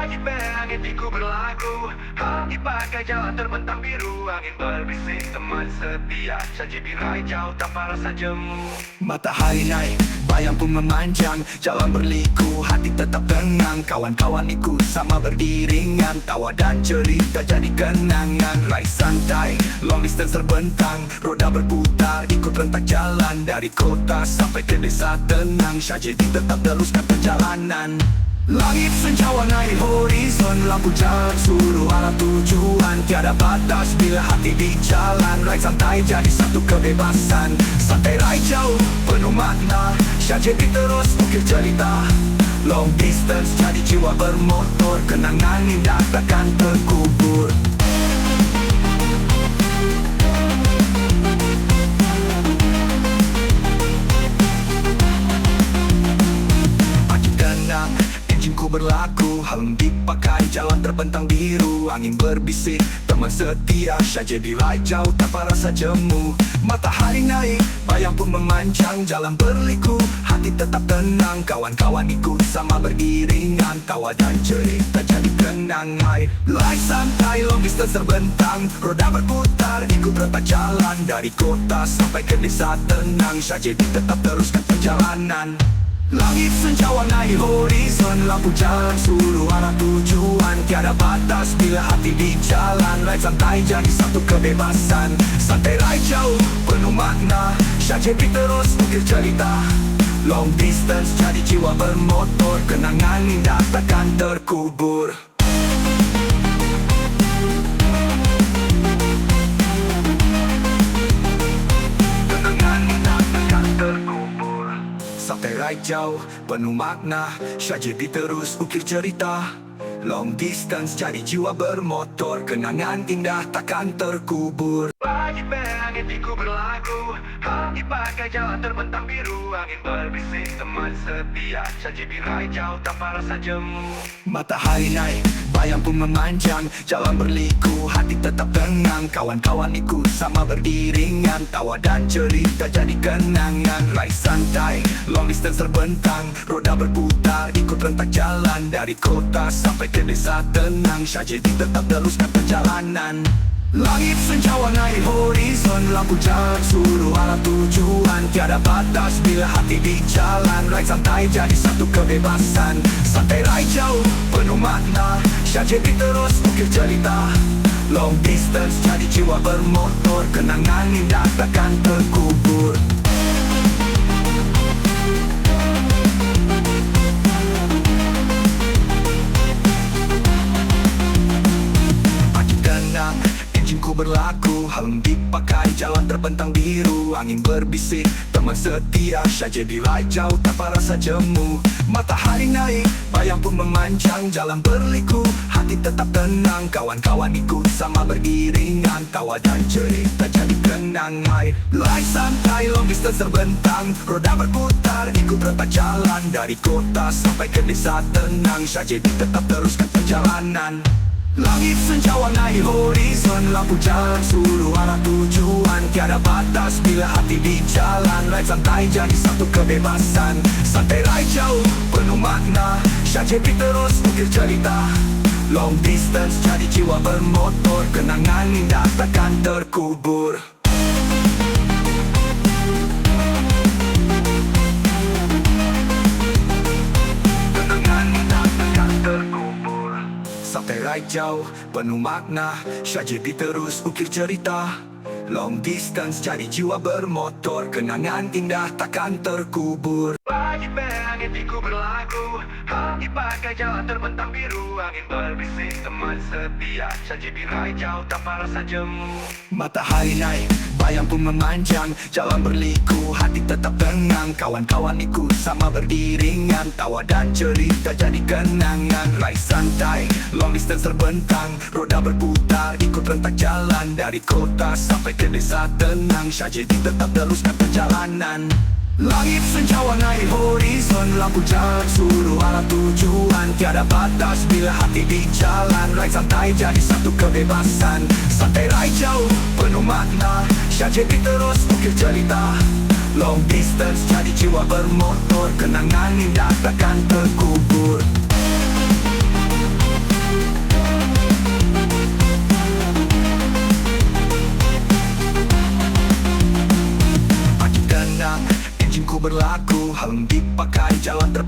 Pagi langit ku berlagu, hati bagai jalan terbentang biru. Angin berbisik teman setia, janji birai jauh tanpa rasa jemu. Matahari naik, bayang pun memanjang, jalan berliku, hati tetap tenang. Kawan-kawan ikut sama beriringan, tawa dan cerita jadi kenangan. Raih santai, long distance terbentang, roda berputar, ikut rentak jalan. Dari kota sampai ke desa tenang, Syahjedi tetap teruskan perjalanan. Langit senja warnai horizon, lampu jalan suruh arah tujuan. Tiada batas bila hati di jalan, raih santai jadi satu kebebasan. Santai raih jauh, penuh makna, Syahjedi terus ukir cerita. Long distance jadi jiwa bermotor, kenangan indah takkan terkubur. Pagi tenang, ku berlaku, helm dipakai, jalan terbentang biru. Angin berbisik, teman setia, Syahjedi raih jauh tanpa rasa jemu. Matahari naik, bayang pun memanjang, jalan berliku, hati tetap tenang. Kawan-kawan ikut sama beriringan, tawa dan cerita jadi kenangan. Raih santai, long distance terbentang, roda berputar, ikut rentak jalan. Dari kota sampai ke desa tenang, Syahjedi tetap teruskan perjalanan. Langit senja warnai horizon, lampu jalan suruh arah tujuan. Tiada batas bila hati di jalan, raih santai jadi satu kebebasan. Santai raih jauh, penuh makna, Syahjedi terus ukir cerita. Long distance jadi jiwa bermotor, kenangan indah takkan terkubur. Sampai raih jauh, penuh makna, Syahjedi terus ukir cerita. Long distance jadi jiwa bermotor, kenangan indah takkan terkubur. Pagi langit ku berlagu, hati bagai jalan terbentang biru. Angin berbisik teman setia, janji birai jauh tanpa rasa jemu. Matahari naik, bayang pun memanjang, jalan berliku, hati tetap tenang. Kawan-kawan ikut sama beriringan, tawa dan cerita jadi kenangan. Raih santai, long distance terbentang, roda berputar, ikut rentak jalan. Dari kota sampai ke desa tenang, Syahjedi tetap teruskan perjalanan. Langit senja warnai horizon, lampu jalan suruh arah tujuan. Tiada batas bila hati di jalan, raih santai jadi satu kebebasan. Santai raih jauh, penuh makna, Syahjedi terus ukir cerita. Long distance jadi jiwa bermotor, kenangan indah takkan terkubur. Pagi tenang, ku berlaku, helm dipakai, jalan terbentang biru. Angin berbisik, teman setia, Syahjedi raih jauh tanpa rasa jemu. Matahari naik, bayang pun memanjang, jalan berliku, hati tetap tenang. Kawan-kawan ikut sama beriringan, tawa dan cerita jadi kenangan. Raih santai, long distance terbentang, roda berputar, ikut rentak jalan. Dari kota sampai ke desa tenang, Syahjedi tetap teruskan perjalanan. Langit senja warnai horizon, lampu jalan suruh arah tujuan. Tiada batas bila hati di jalan, raih santai jadi satu kebebasan. Santai raih jauh, penuh makna, Syahjedi terus ukir cerita. Long distance jadi jiwa bermotor, kenangan indah takkan terkubur. Sampai raih jauh, penuh makna, Syahjedi terus ukir cerita. Long distance jadi jiwa bermotor, kenangan indah takkan terkubur. Pagi langit ku berlagu, hati bagai jalan terbentang biru. Angin berbisik teman setia, janji birai jauh tanpa rasa jemu. Matahari naik, bayang pun memanjang, jalan berliku, hati tetap tenang. Kawan-kawan ikut sama beriringan, tawa dan cerita jadi kenangan. Raih santai, long distance terbentang, roda berputar, ikut rentak jalan. Dari kota sampai ke desa tenang, Syahjedi tetap teruskan perjalanan. Langit senja warnai horizon, lampu jalan suruh arah tujuan. Tiada batas bila hati di jalan, raih santai jadi satu kebebasan. Santai raih jauh, penuh makna, Syahjedi terus ukir cerita. Long distance jadi jiwa bermotor, kenangan indah takkan terkubur.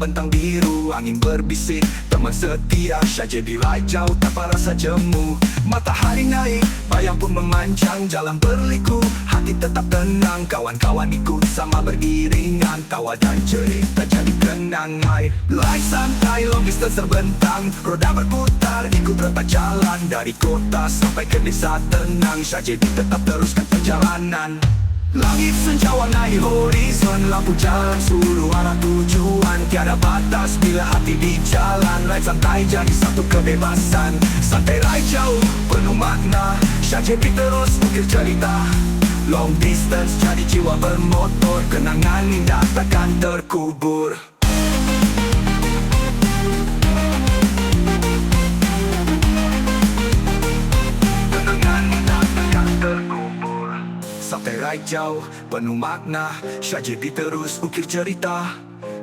terbentang biru. Angin berbisik, teman setia, syah jadi raja tanpa rasa jemu. Matahari naik, bayang pun memanjang, jalan berliku, hati tetap tenang. Kawan-kawan ikut sama beriringan, tawa dan cerita jadi kenangan. Lari santai, long distance terbentang, roda berputar, ikut retak jalan. Dari kota sampai ke desa tenang, syah jadi tetap teruskan perjalanan. Langit senja warnai horizon, lampu jalan suruh arah tujuan. Tiada batas bila hati di jalan, ride santai jadi satu kebebasan. Santai ride jauh, penuh makna, syah JP terus ukir cerita. Long distance jadi jiwa bermotor, kenangan indah takkan terkubur. Sampai ride jauh, penuh makna, syah JP terus ukir cerita.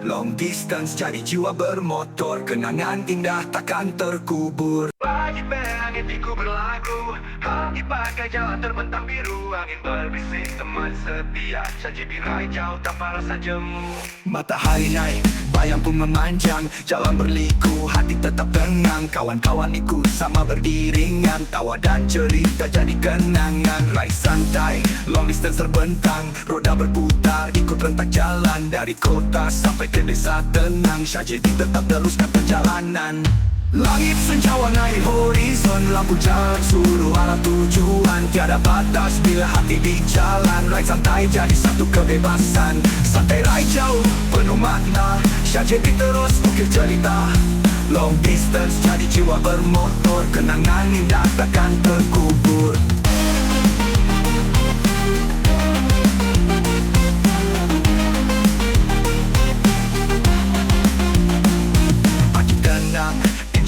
Long distance jadi jiwa bermotor, kenangan indah takkan terkubur. Pagi langit ku berlagu, hati bagai jalan terbentang biru. Angin berbisik teman setia, syah JP ride jauh tanpa rasa jemu. Matahari naik, bayang pun memanjang, jalan berliku, hati tetap tenang. Kawan-kawan ikut sama beriringan, tawa dan cerita jadi kenangan. Ride santai, long distance terbentang, roda berputar, ikut rentak jalan. Dari kota sampai ke desa tenang, syah JP tetap teruskan perjalanan. Langit senja warnai horizon, lampu jalan suruh arah tujuan. Tiada batas bila hati di jalan, ride santai jadi satu kebebasan. Santai ride jauh, penuh makna, syah JP terus ukir cerita. Long distance jadi jiwa bermotor, kenangan indah takkan terkubur.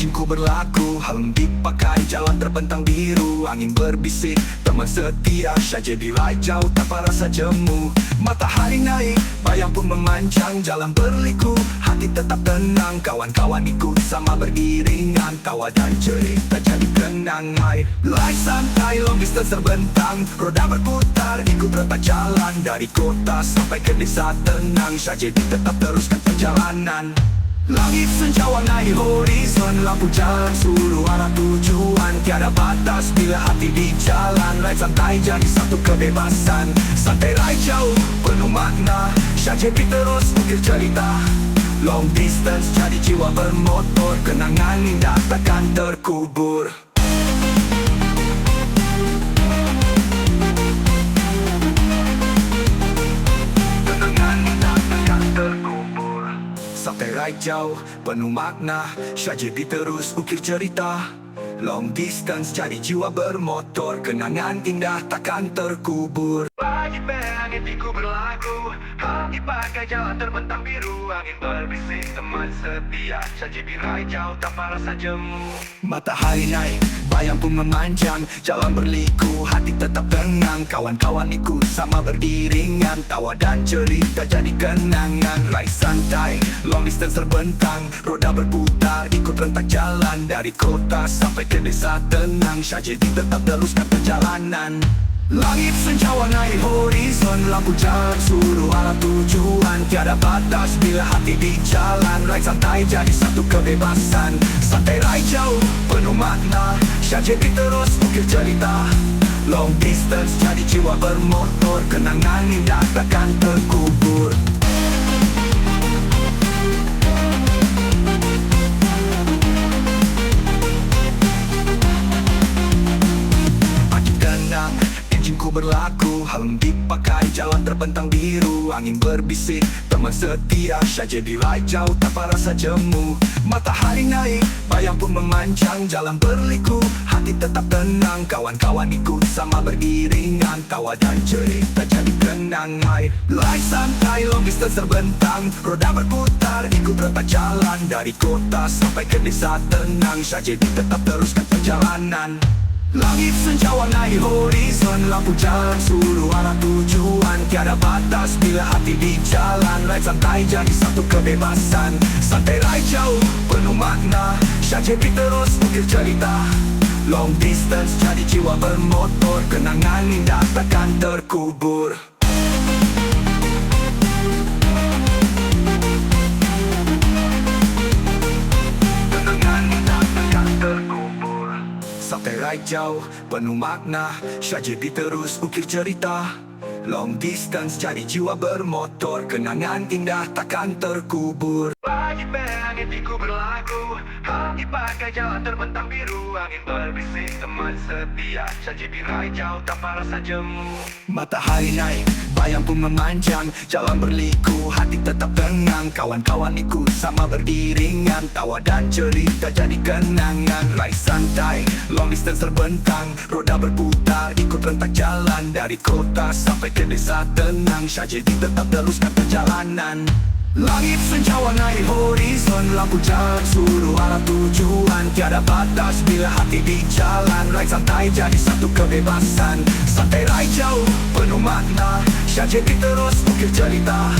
Ku berlaku, helm dipakai, jalan terbentang biru. Angin berbisik, teman setia, syah jadi ride jauh tanpa rasa jemu. Matahari naik, bayang pun memanjang, jalan berliku, hati tetap tenang. Kawan-kawan ikut sama beriringan, tawa dan cerita jadi kenangan. Ride santai, long distance terbentang, roda berputar, ikut retak jalan. Dari kota sampai ke desa tenang, syah jadi tetap teruskan perjalanan. Langit senja warnai horizon, lampu jalan suruh arah tujuan. Tiada batas bila hati di jalan, ride santai jadi satu kebebasan. Santai ride jauh, penuh makna, syah JP terus ukir cerita. Long distance jadi jiwa bermotor, kenangan indah takkan terkubur. Sampai ride jauh, penuh makna, syah JP terus ukir cerita. Long distance jadi jiwa bermotor, kenangan indah takkan terkubur. Pagi langit ku berlagu, hati bagai jalan terbentang biru. Angin berbisik teman setia, syah JP ride jauh tanpa rasa jemu. Matahari naik, bayang pun memanjang, jalan berliku, hati tetap tenang. Kawan-kawan ikut sama beriringan, tawa dan cerita jadi kenangan. Ride santai, long distance terbentang, roda berputar, ikut rentak jalan. Dari kota sampai ke desa tenang, syah JP tetap teruskan perjalanan. Langit senja warnai horizon, lampu jalan suruh arah tujuan. Tiada batas bila hati di jalan, ride santai jadi satu kebebasan. Santai ride jauh, penuh makna, syah JP terus ukir cerita. Long distance jadi jiwa bermotor, kenangan indah takkan terkubur. Ku berlaku, helm dipakai, jalan terbentang biru. Angin berbisik, teman setia, syah jadi ride jauh tanpa rasa jemu. Matahari naik, bayang pun memanjang, jalan berliku, hati tetap tenang. Kawan-kawan ikut sama beriringan, tawa dan cerita jadi kenangan. Ride santai, long distance terbentang, roda berputar, ikut retak jalan. Dari kota sampai ke desa tenang, syah jadi tetap teruskan perjalanan. Langit senja warnai horizon, lampu jalan suruh arah tujuan. Tiada batas bila hati di jalan, ride santai jadi satu kebebasan. Santai ride jauh, penuh makna, syah JP terus ukir cerita. Long distance jadi jiwa bermotor, kenangan indah takkan terkubur. Sampai ride jauh, penuh makna, Syahjadi terus ukir cerita. Long distance jadi jiwa bermotor, kenangan indah takkan terkubur. Pagi langitku berlagu, angin bagai jalan terbentang biru. Angin berbisik teman setia, Syahjadi ride jauh tanpa rasa jemu. Matahari naik, bayang pun memanjang, jalan berliku, hati tetap tenang. Kawan-kawan ikut sama beriringan, tawa dan cerita jadi kenangan. Ride santai, long distance terbentang, roda berputar, ikut rentak jalan. Dari kota sampai ke desa tenang, Syahjadi tetap teruskan perjalanan. Langit senja warnai horizon, lampu jalan suruh arah tujuan. Tiada batas bila hati di jalan, ride santai jadi satu kebebasan. Santai ride jauh, penuh makna, Syahjadi terus ukir cerita.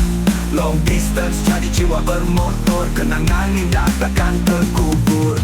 Long distance jadi jiwa bermotor, kenangan indah takkan terkubur.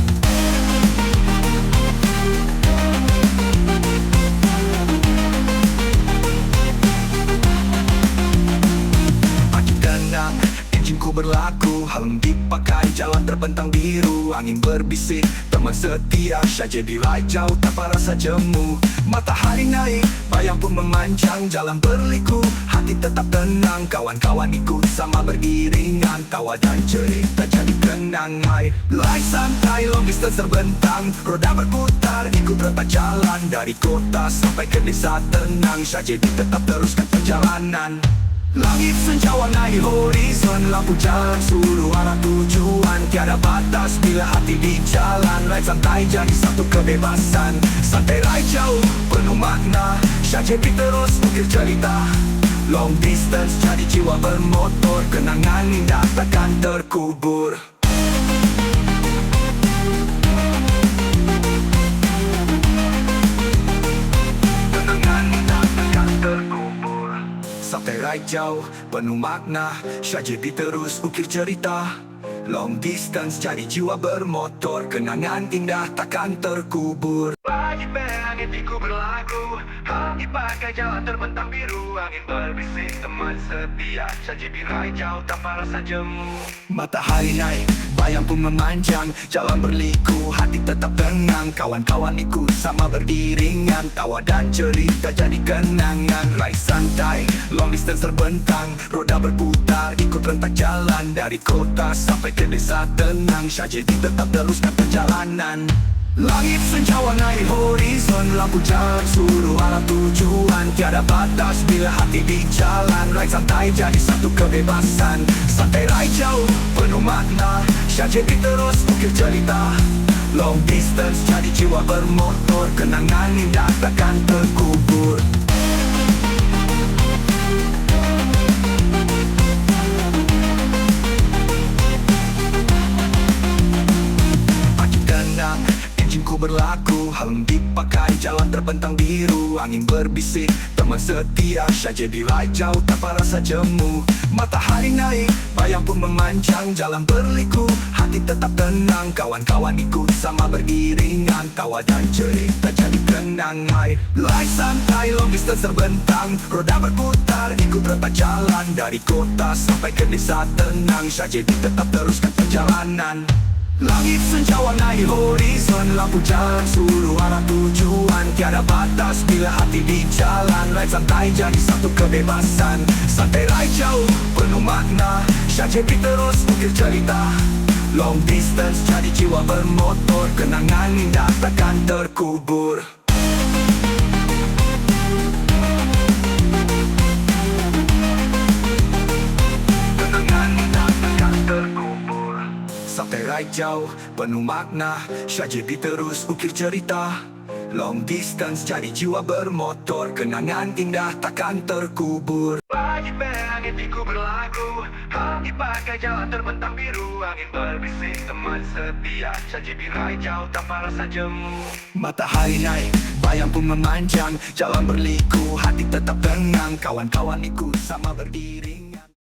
Ku berlaku, helm dipakai, jalan terbentang biru. Angin berbisik, teman setia, Syahjadi ride jauh tanpa rasa jemu. Matahari naik, bayang pun memanjang, jalan berliku, hati tetap tenang. Kawan-kawan ikut sama beriringan, tawa dan cerita jadi kenangan. Ride santai, long distance terbentang, roda berputar, ikut rentak jalan. Dari kota sampai ke desa tenang, Syahjadi tetap teruskan perjalanan. Langit senja warnai horizon, lampu jalan suruh arah tujuan. Tiada batas bila hati di jalan, ride santai jadi satu kebebasan. Santai ride jauh, penuh makna, Syahjadi terus ukir cerita. Long distance jadi jiwa bermotor, kenangan indah takkan terkubur. Sampai ride jauh, penuh makna, Syahjadi terus ukir cerita. Long distance jadi jiwa bermotor, kenangan indah takkan terkubur. Pagi langitku berlagu, angin bagai jalan terbentang biru. Angin berbisik teman setia, Syahjadi ride jauh tanpa rasa jemu. Matahari naik, bayang pun memanjang, jalan berliku, hati tetap tenang. Kawan-kawan ikut sama beriringan, tawa dan cerita jadi kenangan. Ride santai, long distance terbentang, roda berputar, ikut rentak jalan. Dari kota sampai ke desa tenang, Syahjadi tetap teruskan perjalanan. Langit senja warnai horizon, lampu jalan suruh arah tujuan. Tiada batas bila hati di jalan, ride santai jadi satu kebebasan. Santai ride jauh, penuh makna, Syahjadi terus ukir cerita. Long distance jadi jiwa bermotor, kenangan indah takkan terkubur. Ku berlaku, helm dipakai, jalan terbentang biru. Angin berbisik, teman setia, Syahjadi ride jauh tanpa rasa jemu. Matahari naik, bayang pun memanjang, jalan berliku, hati tetap tenang. Kawan-kawan ikut sama beriringan, tawa dan cerita jadi kenangan. Ride santai, long distance terbentang, roda berputar, ikut rentak jalan. Dari kota sampai ke desa tenang, Syahjadi tetap teruskan perjalanan. Langit senja warnai horizon, lampu jalan suruh arah tujuan. Tiada batas bila hati di jalan, ride santai jadi satu kebebasan. Santai ride jauh, penuh makna, Syahjadi terus ukir cerita. Long distance jadi jiwa bermotor, kenangan indah takkan terkubur. Sampai ride jauh, penuh makna, Syahjadi terus ukir cerita. Long distance jadi jiwa bermotor, kenangan indah takkan terkubur. Pagi langitku berlagu, angin bagai jalan terbentang biru. Angin berbisik teman setia, Syahjadi ride jauh tanpa rasa jemu. Matahari naik, bayang pun memanjang, jalan berliku, hati tetap tenang. Kawan-kawan ikut sama berdiri.